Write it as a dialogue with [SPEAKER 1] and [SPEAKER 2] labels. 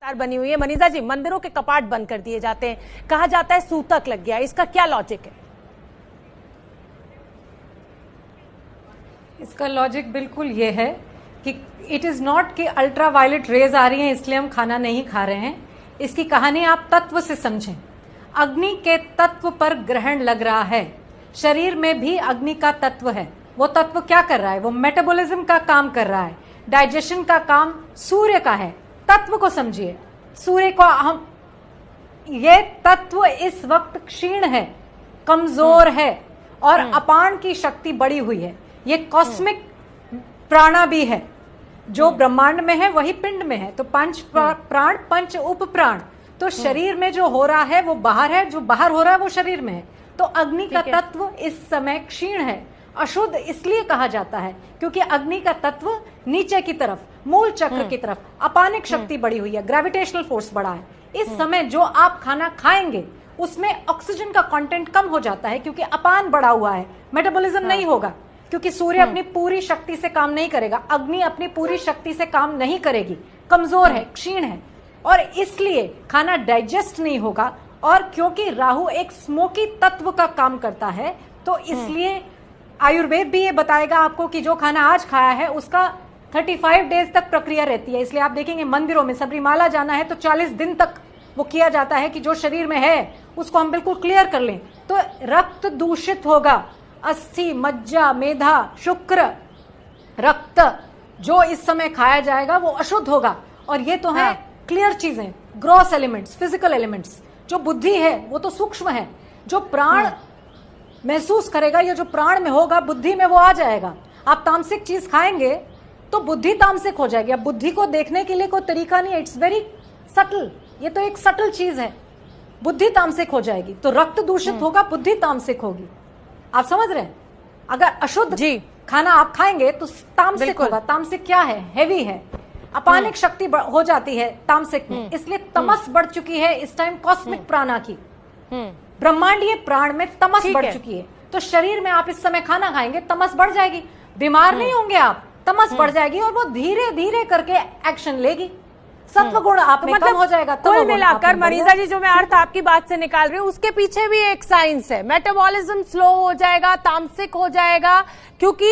[SPEAKER 1] बनी हुई है। मनीषा जी, मंदिरों के कपाट बंद कर दिए जाते हैं, कहा जाता है सूतक लग गया, इसका क्या लॉजिक है?
[SPEAKER 2] इसका लॉजिक बिल्कुल ये है कि इट इज नॉट कि अल्ट्रावायलेट रेज आ रही हैं इसलिए हम खाना नहीं खा रहे हैं। इसकी कहानी आप तत्व से समझें। अग्नि के तत्व पर ग्रहण लग रहा है। शरीर में भी अग्नि का तत्व है। वो तत्व क्या कर रहा है? वो मेटाबॉलिज्म का काम कर रहा है, डाइजेशन का काम सूर्य का है। तत्व को समझिए। सूर्य को हम, ये तत्व इस वक्त क्षीण है, कमजोर है और अपान की शक्ति बढ़ी हुई है। ये कॉस्मिक प्राणा भी है, जो ब्रह्मांड में है वही पिंड में है। तो पंच प्राण, पंच उप प्राण। तो शरीर में जो हो रहा है वो बाहर है, जो बाहर हो रहा है वो शरीर में है। तो अग्नि का तत्व इस समय क्षीण है। अशुद्ध इसलिए कहा जाता है क्योंकि अग्नि का तत्व नीचे की तरफ, मूल चक्र की तरफ अपानिक शक्ति बढ़ी हुई है, ग्रेविटेशनल फोर्स बढ़ा है। इस समय जो आप खाना खाएंगे उसमें ऑक्सीजन का कंटेंट कम हो जाता है क्योंकि अपान बढ़ा हुआ है, मेटाबॉलिज्म नहीं होगा क्योंकि सूर्य अपनी पूरी शक्ति से काम नहीं करेगा, अग्नि अपनी पूरी शक्ति से काम नहीं करेगी, कमजोर है, क्षीण है और इसलिए खाना डाइजेस्ट नहीं होगा। और क्योंकि राहु एक स्मोकी तत्व का काम करता है तो इसलिए आयुर्वेद भी ये बताएगा आपको कि जो खाना आज खाया है उसका 35 डेज तक प्रक्रिया रहती है। इसलिए आप देखेंगे मंदिरों में सबरीमाला जाना है तो 40 दिन तक वो किया जाता है कि जो शरीर में है उसको हम बिल्कुल क्लियर कर लें। तो रक्त दूषित होगा, अस्थि, मज्जा, मेधा, शुक्र, रक्त जो इस समय खाया जाएगा वो अशुद्ध होगा। और ये तो है क्लियर चीजें, ग्रॉस एलिमेंट्स, फिजिकल एलिमेंट्स। जो बुद्धि है वो तो सूक्ष्म है, जो प्राण महसूस करेगा या जो प्राण में होगा बुद्धि में वो आ जाएगा। आप तामसिक चीज खाएंगे तो बुद्धि तामसिक हो जाएगी। अब बुद्धि को देखने के लिए कोई तरीका नहीं है, इट्स वेरी सटल। ये तो एक सटल चीज है, बुद्धि तामसिक हो जाएगी तो रक्त दूषित होगा, बुद्धि तामसिक होगी। आप समझ रहे हैं? अगर अशुद्ध खाना आप खाएंगे तो तामसिक होगा। तामसिक क्या है? हेवी है, अपानिक शक्ति हो जाती है तामसिक में, इसलिए तमस बढ़ चुकी है इस टाइम कॉस्मिक प्राणा की। ब्रह्मांडीय प्राण में तमस बढ़ चुकी है। तो शरीर में आप इस समय खाना खाएंगे, तमस बढ़ जाएगी, बीमार नहीं होंगे आप, तमस बढ़ जाएगी और वो धीरे धीरे करके एक्शन लेगी। सत्व गुण आप में कम हो जाएगा।
[SPEAKER 1] कुल मिलाकर मनीषा जी, जो मैं अर्थ आपकी बात से निकाल रही हूँ उसके पीछे भी एक साइंस है। मेटाबॉलिज्म स्लो हो जाएगा, तामसिक हो जाएगा, क्योंकि